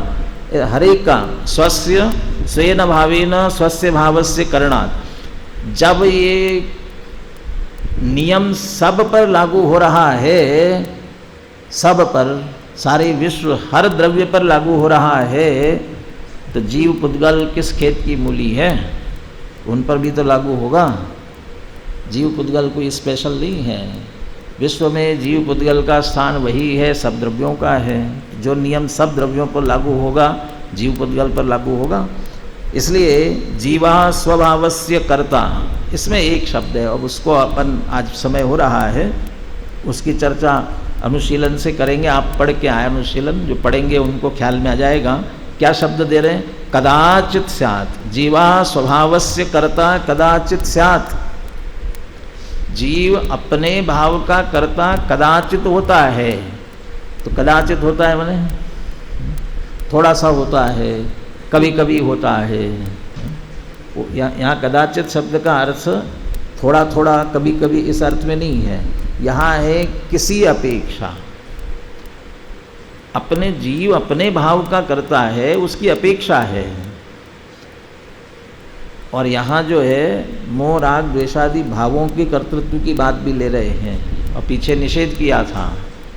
हर एक का स्वस्य स्वेन भावेन स्वस्य भावस्य करणात्। जब ये नियम सब पर लागू हो रहा है, सब पर, सारे विश्व हर द्रव्य पर लागू हो रहा है, तो जीव पुद्गल किस खेत की मूली है? उन पर भी तो लागू होगा। जीव पुद्गल कोई स्पेशल नहीं है। विश्व में जीव पुद्गल का स्थान वही है, सब द्रव्यों का है। जो नियम सब द्रव्यों पर लागू होगा जीव पुद्गल पर लागू होगा। इसलिए जीवा स्वभावस्य कर्ता, इसमें एक शब्द है, अब उसको अपन आज समय हो रहा है उसकी चर्चा अनुशीलन से करेंगे। आप पढ़ के आए अनुशीलन, जो पढ़ेंगे उनको ख्याल में आ जाएगा। क्या शब्द दे रहे हैं? कदाचित स्यात्, जीवा स्वभावस्य कर्ता कदाचित स्यात्। जीव अपने भाव का कर्ता कदाचित होता है। तो कदाचित होता है माने थोड़ा सा होता है, कभी कभी होता है। यहाँ कदाचित शब्द का अर्थ थोड़ा थोड़ा कभी कभी इस अर्थ में नहीं है। यहाँ है किसी अपेक्षा, अपने जीव अपने भाव का करता है, उसकी अपेक्षा है। और यहाँ जो है मोह राग द्वेषादि भावों के कर्तृत्व की बात भी ले रहे हैं, और पीछे निषेध किया था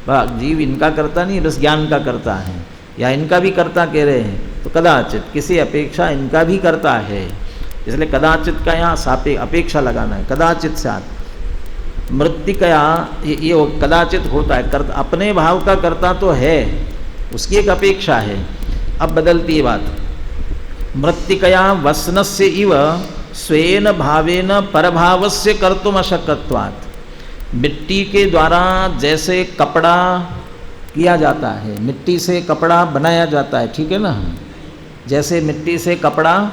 जीव इनका करता नहीं, रस ज्ञान का करता है, या इनका भी करता कह रहे हैं, तो कदाचित किसी अपेक्षा इनका भी करता है, इसलिए कदाचित का यहाँ सापे अपेक्षा लगाना है। कदाचित साथ मृत्तिकया ये कदाचित होता है, अपने भाव का करता तो है, उसकी एक अपेक्षा है। अब बदलती है बात, मृत्तिकया वसनस्य इव स्वेन भावेन परभावस्य कर्तुम अशक्यत्वात्। मिट्टी के द्वारा जैसे कपड़ा किया जाता है, मिट्टी से कपड़ा बनाया जाता है, ठीक है ना, जैसे मिट्टी से कपड़ा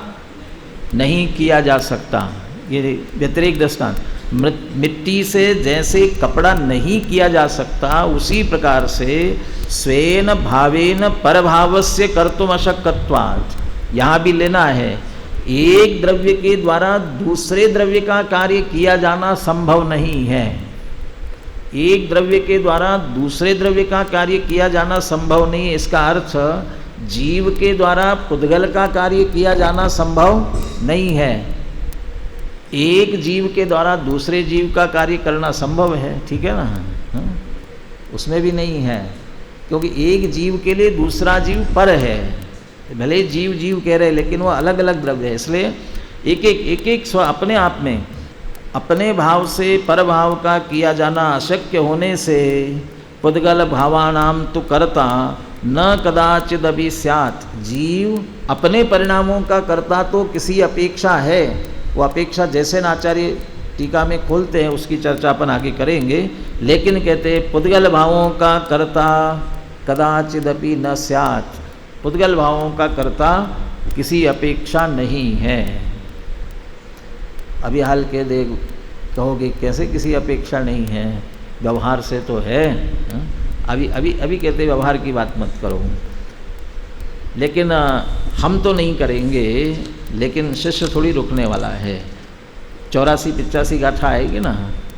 नहीं किया जा सकता, ये व्यतिरिक्त दृष्टांत। मिट्टी से जैसे कपड़ा नहीं किया जा सकता, उसी प्रकार से स्वेन भावेन परभावस्य कर्तुम अशक्यत्वात्। यहाँ भी लेना है, एक द्रव्य के द्वारा दूसरे द्रव्य का कार्य किया जाना संभव नहीं है। एक द्रव्य के द्वारा दूसरे द्रव्य का कार्य किया जाना संभव नहीं है, इसका अर्थ जीव के द्वारा पुद्गल का कार्य किया जाना संभव नहीं है। एक जीव के द्वारा दूसरे जीव का कार्य करना संभव है, ठीक है ना, उसमें भी नहीं है, क्योंकि एक जीव के लिए दूसरा जीव पर है। भले जीव जीव कह रहे हैं, लेकिन वो अलग अलग द्रव्य है, इसलिए एक एक स्व अपने आप में अपने भाव से पर भाव का किया जाना अशक्य होने से पुद्गल भावानाम तो कर्ता न कदाचिद अभी स्यात्। जीव अपने परिणामों का कर्ता तो किसी अपेक्षा है, वो अपेक्षा जैसे आचार्य टीका में खोलते हैं, उसकी चर्चा अपन आगे करेंगे, लेकिन कहते हैं पुद्गल भावों का कर्ता कदाचिदपि न स्यात्। पुद्गल भावों का कर्ता किसी अपेक्षा नहीं है। अभी हाल के दे कहोगे कैसे किसी अपेक्षा नहीं है, व्यवहार से तो है। अभी अभी अभी कहते व्यवहार की बात मत करो, लेकिन हम तो नहीं करेंगे, लेकिन शिष्य थोड़ी रुकने वाला है। 84-85 गाथा आएगी ना,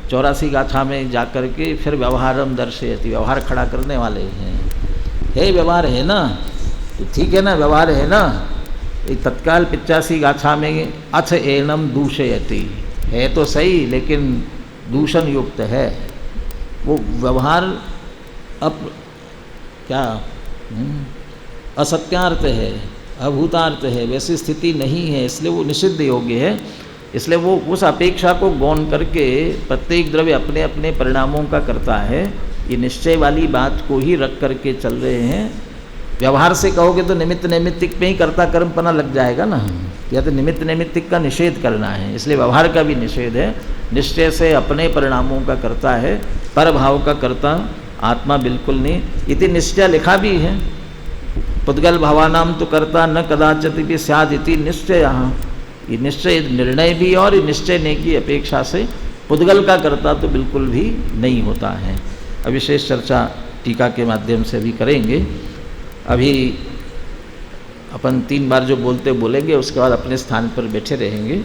84 गाथा में जा कर के फिर व्यवहारम दर्शयति, व्यवहार खड़ा करने वाले हैं। हे व्यवहार है ना, तो ठीक है ना, व्यवहार है ना। तत्काल 85 गाथा में अथ एनम दूषयति है तो सही, लेकिन दूषण युक्त है वो व्यवहार। अब क्या असत्यार्थ है, अभूतार्थ है, वैसी स्थिति नहीं है, इसलिए वो निषिद्ध योग्य है। इसलिए वो उस अपेक्षा को गौण करके प्रत्येक द्रव्य अपने अपने परिणामों का करता है, ये निश्चय वाली बात को ही रख करके चल रहे हैं। व्यवहार से कहोगे तो निमित्त नैमित्तिक पे ही कर्ता कर्मपना लग जाएगा ना, या तो निमित्त नैमित्तिक का निषेध करना है, इसलिए व्यवहार का भी निषेध है। निश्चय से अपने परिणामों का करता है, पर भाव का करता आत्मा बिल्कुल नहीं। इति निश्चय लिखा भी है, पुद्गल भावानाम तो कर्ता न कदाचित भी स्याद इति निश्चय। यहाँ ये निश्चय निर्णय भी और निश्चय ने की अपेक्षा से पुद्गल का कर्ता तो बिल्कुल भी नहीं होता है। अब विशेष चर्चा टीका के माध्यम से भी करेंगे। अभी अपन 3 बार जो बोलेंगे, उसके बाद अपने स्थान पर बैठे रहेंगे।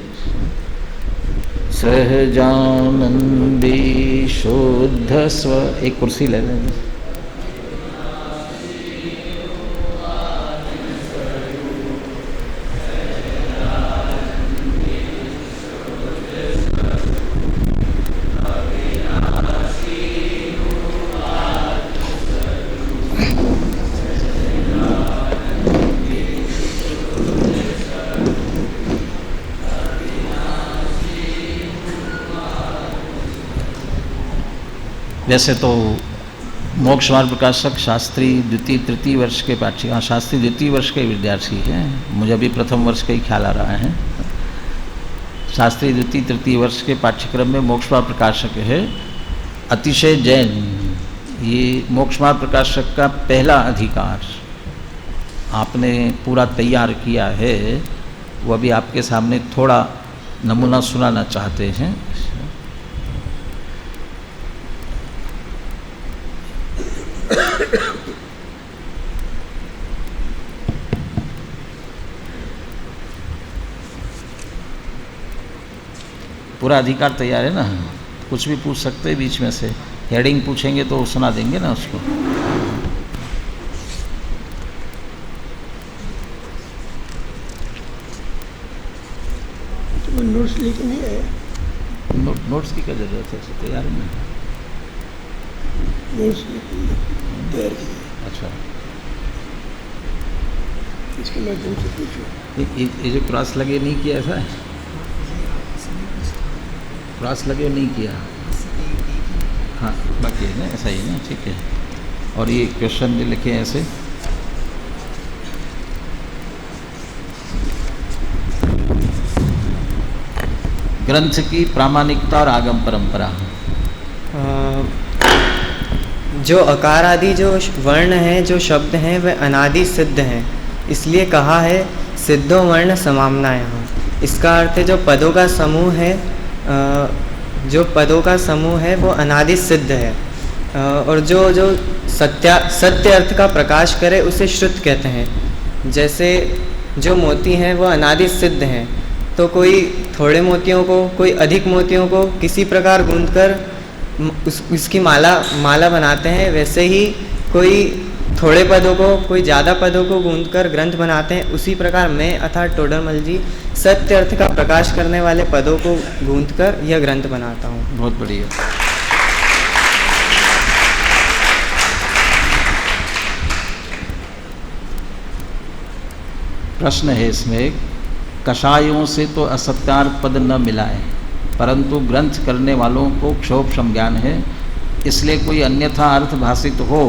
सहजानंदी शुद्ध स्व, एक कुर्सी ले लेंगे। वैसे तो मोक्ष मार्ग प्रकाशक शास्त्री द्वितीय तृतीय वर्ष के शास्त्री द्वितीय वर्ष के विद्यार्थी हैं, मुझे अभी प्रथम वर्ष का ही ख्याल आ रहा है। शास्त्री द्वितीय तृतीय वर्ष के पाठ्यक्रम में मोक्ष मार्ग प्रकाशक है अतिशय जैन। ये मोक्ष मार्ग प्रकाशक का पहला अधिकार आपने पूरा तैयार किया है, वो अभी आपके सामने थोड़ा नमूना सुनाना चाहते हैं। पूरा अधिकार तैयार है ना, कुछ भी पूछ सकते हैं बीच में से। हेडिंग पूछेंगे तो सुना देंगे ना उसको। नोट्स लेके नहीं आए। नोट्स की क्या जरूरत है, तैयार नहीं। नोट्स तैयार किए। अच्छा, इसके माध्यम से पूछो। ये जो क्रॉस लगे नहीं किया, ऐसा है? क्रॉस लगे नहीं किया, हाँ बाकी है ना, ऐसा ही ना, ठीक है। और ये क्वेश्चन जो लिखे हैं ऐसे, ग्रंथ की प्रामाणिकता और आगम परंपरा। जो अकार आदि जो वर्ण हैं, जो शब्द हैं, वे अनादि सिद्ध हैं, इसलिए कहा है सिद्धो वर्ण समाम्ना। यहाँ इसका अर्थ है जो पदों का समूह है, जो पदों का समूह है वो अनादि सिद्ध है, और जो सत्य अर्थ का प्रकाश करे उसे श्रुत कहते हैं। जैसे जो मोती हैं वो अनादि सिद्ध हैं, तो कोई थोड़े मोतियों को, कोई अधिक मोतियों को किसी प्रकार गूंथकर उसकी माला बनाते हैं, वैसे ही कोई थोड़े पदों को, कोई ज़्यादा पदों को गूंथकर ग्रंथ बनाते हैं। उसी प्रकार मैं अर्थात टोडरमल जी सत्य अर्थ का प्रकाश करने वाले पदों को गूंथकर यह ग्रंथ बनाता हूँ। बहुत बढ़िया। प्रश्न है इसमें, कषायों से तो असत्यार्थ पद न मिलाए, परंतु ग्रंथ करने वालों को क्षोभ संज्ञान है, इसलिए कोई अन्यथा अर्थ भाषित हो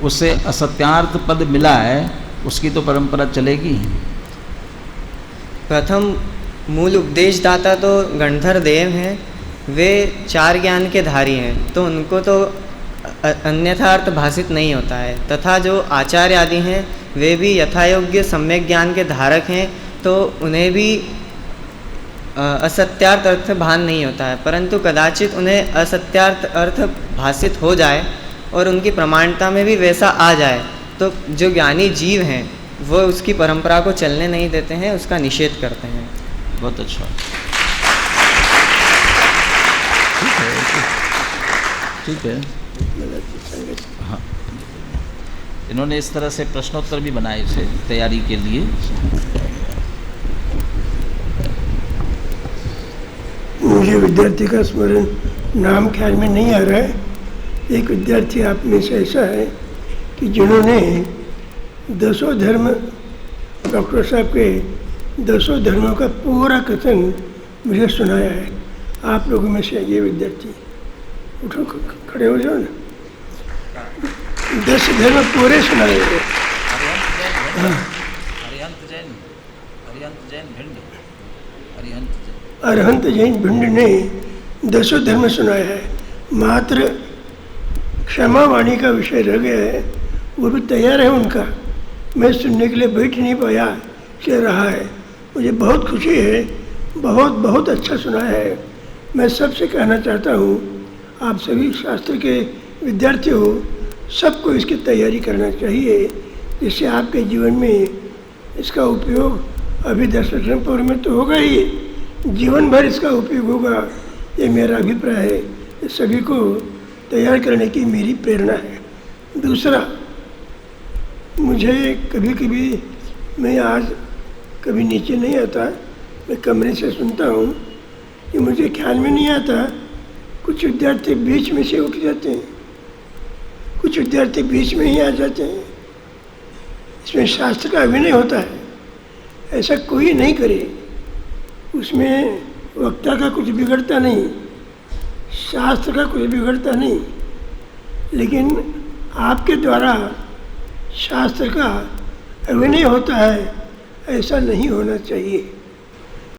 उसे असत्यार्थ पद मिलाए, उसकी तो परंपरा चलेगी। प्रथम मूल उपदेशदाता तो गणधर देव हैं, वे 4 ज्ञान के धारी हैं, तो उनको तो अन्यथा अर्थ भाषित नहीं होता है। तथा जो आचार्य आदि हैं वे भी यथायोग्य सम्यक ज्ञान के धारक हैं, तो उन्हें भी असत्यार्थ अर्थ भान नहीं होता है, परंतु कदाचित उन्हें असत्यार्थ अर्थ भाषित हो जाए और उनकी प्रमाणता में भी वैसा आ जाए, तो जो ज्ञानी जीव हैं वो उसकी परंपरा को चलने नहीं देते हैं, उसका निषेध करते हैं। बहुत अच्छा, ठीक है। हाँ, इन्होंने इस तरह से प्रश्नोत्तर भी बनाए इसे तैयारी के लिए। मुझे विद्यार्थी का स्मरण नाम ख्याल में नहीं आ रहा है। एक विद्यार्थी आप में से ऐसा है कि जिन्होंने 10 धर्म, डॉक्टर साहब के 10 धर्मों का पूरा कथन मुझे सुनाया है। आप लोगों में से ये विद्यार्थी उठो, खड़े हो जाओ ना। 10 धर्म पूरे सुनाए थे। अरहंत जैन भिंड ने 10 धर्म सुनाया है। मात्र क्षमा वाणी का विषय रह गया है, वो भी तैयार है उनका। मैं सुनने के लिए बैठ नहीं पाया, कह रहा है। मुझे बहुत खुशी है, बहुत अच्छा सुना है। मैं सबसे कहना चाहता हूँ, आप सभी शास्त्र के विद्यार्थी हो, सबको इसकी तैयारी करना चाहिए, जिससे आपके जीवन में इसका उपयोग अभी 10वें पूर्व में तो होगा ही, जीवन भर इसका उपयोग होगा, ये मेरा अभिप्राय है। इस सभी को तैयार करने की मेरी प्रेरणा है। दूसरा, मुझे कभी कभी, मैं आज कभी नीचे नहीं आता, मैं कमरे से सुनता हूँ, कि मुझे ख्याल में नहीं आता, कुछ विद्यार्थी बीच में से उठ जाते हैं, कुछ विद्यार्थी बीच में ही आ जाते हैं। इसमें शास्त्र का अभिनय होता है, ऐसा कोई नहीं करे। उसमें वक्ता का कुछ बिगड़ता नहीं, शास्त्र का कुछ बिगड़ता नहीं, लेकिन आपके द्वारा शास्त्र का अभिनय होता है, ऐसा नहीं होना चाहिए।